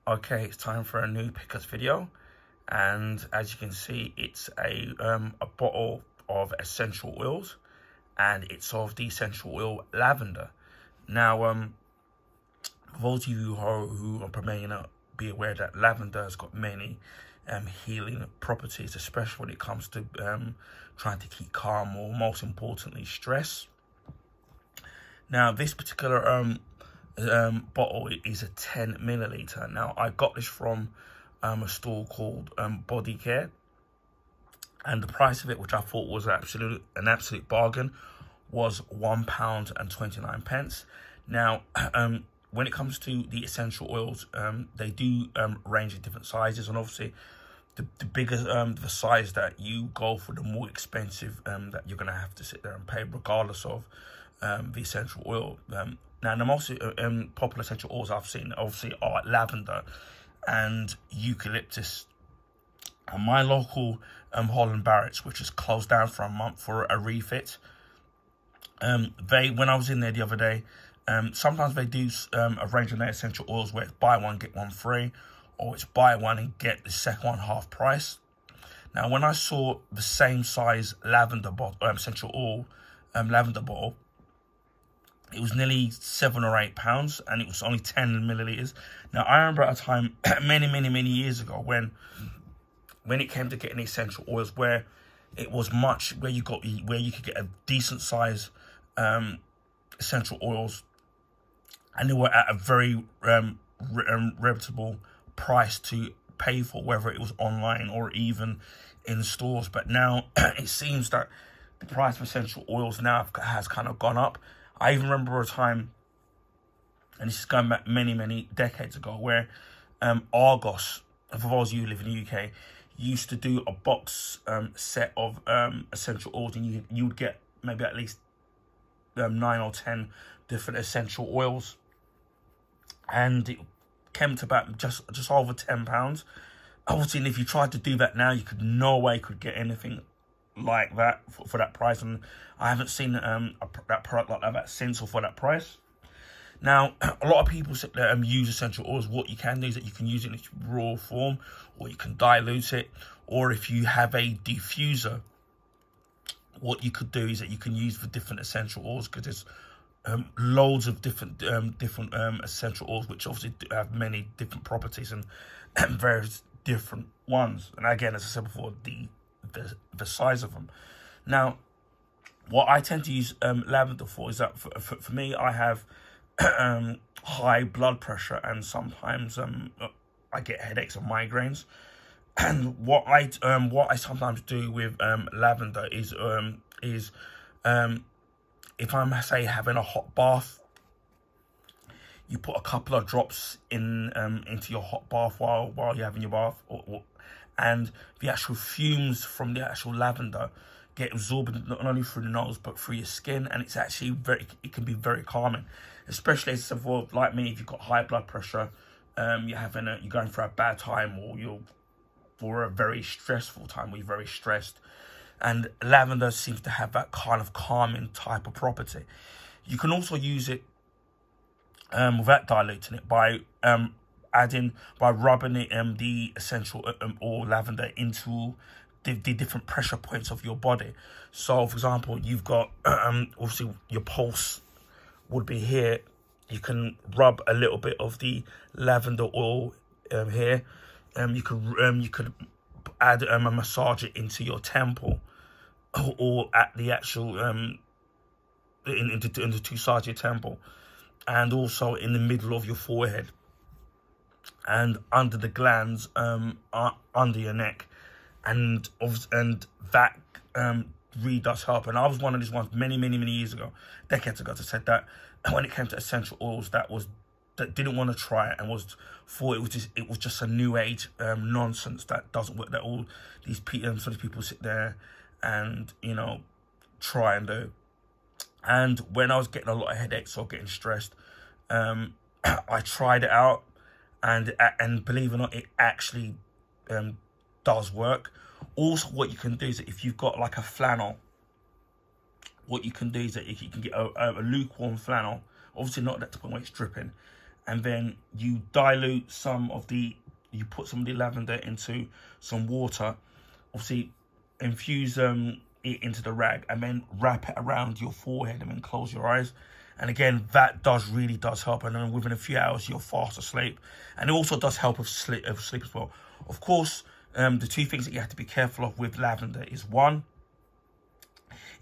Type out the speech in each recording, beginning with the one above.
Okay, it's time for a new pickers video, and as you can see, it's a bottle of essential oils, and it's of the essential oil lavender. Now, for those of you who may not be aware that lavender has got many healing properties, especially when it comes to trying to keep calm, or most importantly, stress. Now, this particular bottle is a 10 milliliter. Now, I got this from a store called Body Care, and the price of it, which I thought was an absolute bargain, was £1.29. Now, when it comes to the essential oils, they do range in different sizes, and obviously the bigger the size that you go for, the more expensive that you're going to have to sit there and pay, regardless of the essential oil. Now, the most popular essential oils I've seen, obviously, are lavender and eucalyptus. And my local Holland Barrett's, which is closed down for a month for a refit, when I was in there the other day, sometimes they do a range of their essential oils where it's buy one, get one free, or it's buy one and get the second one half price. Now, when I saw the same size lavender bottle, essential oil lavender bottle, it was nearly £7 or £8, and it was only 10 milliliters. Now, I remember at a time many years ago when it came to getting essential oils, where it was where you could get a decent size essential oils, and they were at a very reputable price to pay for, whether it was online or even in stores. But now it seems that the price of essential oils now has kind of gone up. I even remember a time, and this is going back many decades ago, where Argos, for those of you who live in the UK, used to do a box set of essential oils, and you would get maybe at least 9 or 10 different essential oils, and it came to about just over £10. Obviously, and if you tried to do that now, you could no way get anything like that for that price, and I haven't seen that product like that since, or for that price. Now, a lot of people sit there and use essential oils. What you can do is that you can use it in its raw form, or you can dilute it, or if you have a diffuser, what you could do is that you can use for different essential oils, because there's loads of different essential oils, which obviously have many different properties and various different ones. And again, as I said before, the size of them. Now, what I tend to use lavender for is that for me, I have high blood pressure, and sometimes I get headaches and migraines. And what I sometimes do with lavender is if I'm, say, having a hot bath, you put a couple of drops into your hot bath while you're having your bath, and the actual fumes from the actual lavender get absorbed not only through the nose but through your skin, and it's actually it can be very calming, especially as for, like me, if you've got high blood pressure, you're going for a bad time, or you're for a very stressful time, where you're very stressed. And lavender seems to have that kind of calming type of property. You can also use it without diluting it by rubbing it, the essential oil lavender into the different pressure points of your body. So, for example, you've got obviously your pulse would be here. You can rub a little bit of the lavender oil here. You could add a massage it into your temple, or at the actual into two sides of your temple, and also in the middle of your forehead, and under the glands under your neck, and that really does help. And I was one of these ones many years ago, decades ago, that said that when it came to essential oils, that didn't want to try it, and thought it was just a new age nonsense that doesn't work, that all these people sit there and try and do. And when I was getting a lot of headaches or getting stressed, I tried it out, and believe it or not, it actually does work. Also, what you can do is that if you've got like a flannel, what you can do is that if you can get a lukewarm flannel, obviously not at the point where it's dripping, and then you dilute some of the, you put some of the lavender into some water, obviously infuse it into the rag, and then wrap it around your forehead and then close your eyes. And again, that really does help. And then within a few hours, you're fast asleep. And it also does help with sleep as well. Of course, the two things that you have to be careful of with lavender is, one,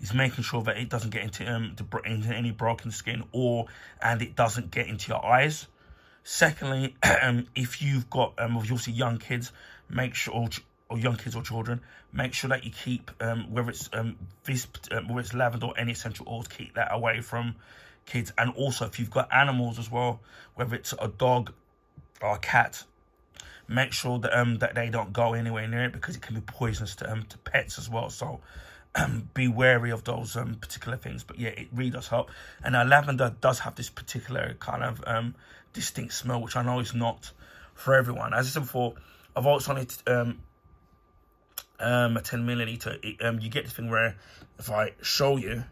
is making sure that it doesn't get into any broken skin, and it doesn't get into your eyes. Secondly, if you've got obviously young kids, make sure, or young kids or children, make sure that you keep whether it's lavender or any essential oils, keep that away from kids. And also, if you've got animals as well, whether it's a dog or a cat, make sure that that they don't go anywhere near it, because it can be poisonous to pets as well. So be wary of those particular things. But yeah, it really does help. And lavender does have this particular kind of distinct smell, which I know is not for everyone. As I said before, I've also only a 10 milliliter. You get this thing where, if I show you,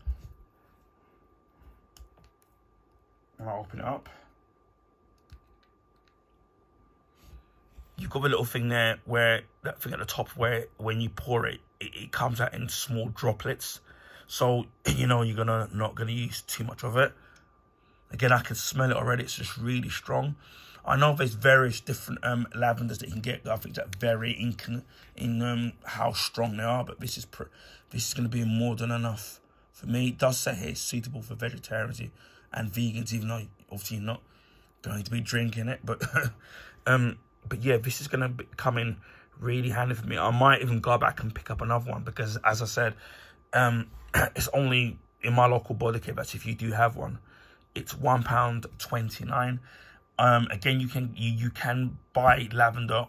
and I'll open it up, you've got a little thing there, where that thing at the top, where when you pour it, it comes out in small droplets. So you know you're not gonna use too much of it. Again, I can smell it already. It's just really strong. I know there's various different lavenders that you can get. I think that vary in how strong they are, but this is going to be more than enough for me. It does say here it's suitable for vegetarians and vegans, even though obviously you're not going to be drinking it. But yeah, this is going to come in really handy for me. I might even go back and pick up another one, because, as I said, it's only in my local body care. That's if you do have one. It's £1.29. Again, you can buy lavender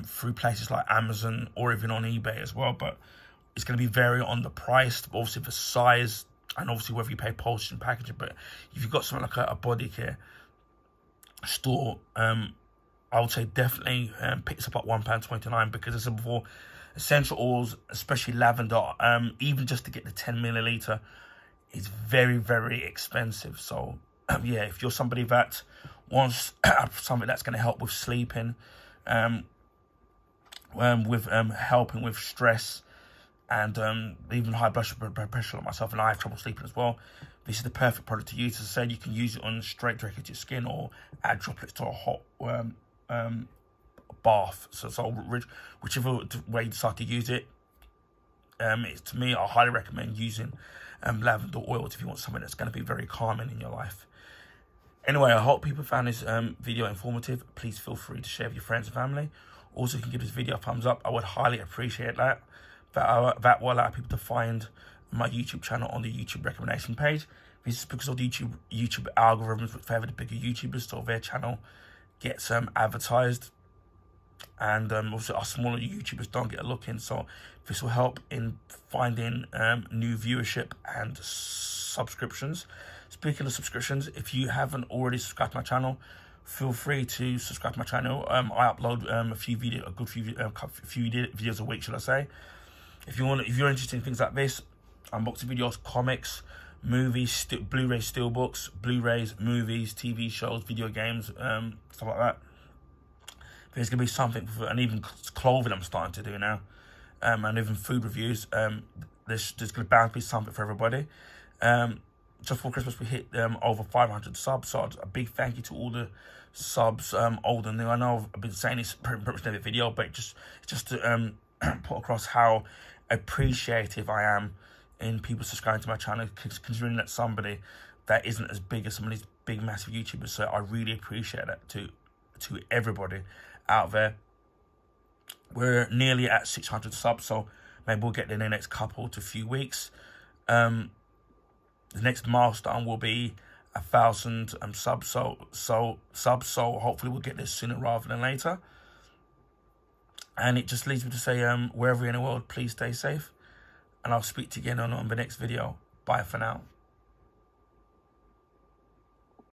through places like Amazon or even on eBay as well, but it's going to be vary on the price, obviously the size, and obviously whether you pay postage and packaging. But if you've got something like a body care store, I would say definitely pick this up at £1.29, because, as I said before, essential oils, especially lavender, even just to get the 10 milliliter, is very, very expensive. So yeah, if you're somebody that wants something that's going to help with sleeping, with helping with stress, and even high blood pressure like myself, and I have trouble sleeping as well, this is the perfect product to use. As I said, you can use it on straight directly to your skin, or add droplets to a hot bath. So whichever way you decide to use it, to me, I highly recommend using lavender oils if you want something that's going to be very calming in your life. Anyway, I hope people found this video informative. Please feel free to share with your friends and family. Also, you can give this video a thumbs up. I would highly appreciate that. That will allow people to find my YouTube channel on the YouTube recommendation page. This is because of the YouTube algorithms which favour the bigger YouTubers, so their channel gets advertised. And also our smaller YouTubers don't get a look in. So this will help in finding new viewership and subscriptions. Speaking of subscriptions, if you haven't already subscribed to my channel, feel free to subscribe to my channel. I upload a few videos a week, should I say. If you're interested in things like this, unboxing videos, comics, movies, Blu-ray steelbooks, Blu-rays, movies, TV shows, video games, stuff like that. There's going to be something for, and even clothing I'm starting to do now, and even food reviews. There's going to bound to be something for everybody. Just before Christmas, we hit over 500 subs, so a big thank you to all the subs, old and new. I know I've been saying this pretty much in every video, but just to put across how appreciative I am in people subscribing to my channel, considering that somebody that isn't as big as some of these big, massive YouTubers. So I really appreciate that to everybody out there. We're nearly at 600 subs, so maybe we'll get there in the next couple to few weeks. The next milestone will be 1,000 subs. So hopefully we'll get this sooner rather than later. And it just leads me to say, wherever you're in the world, please stay safe. And I'll speak to you again on the next video. Bye for now.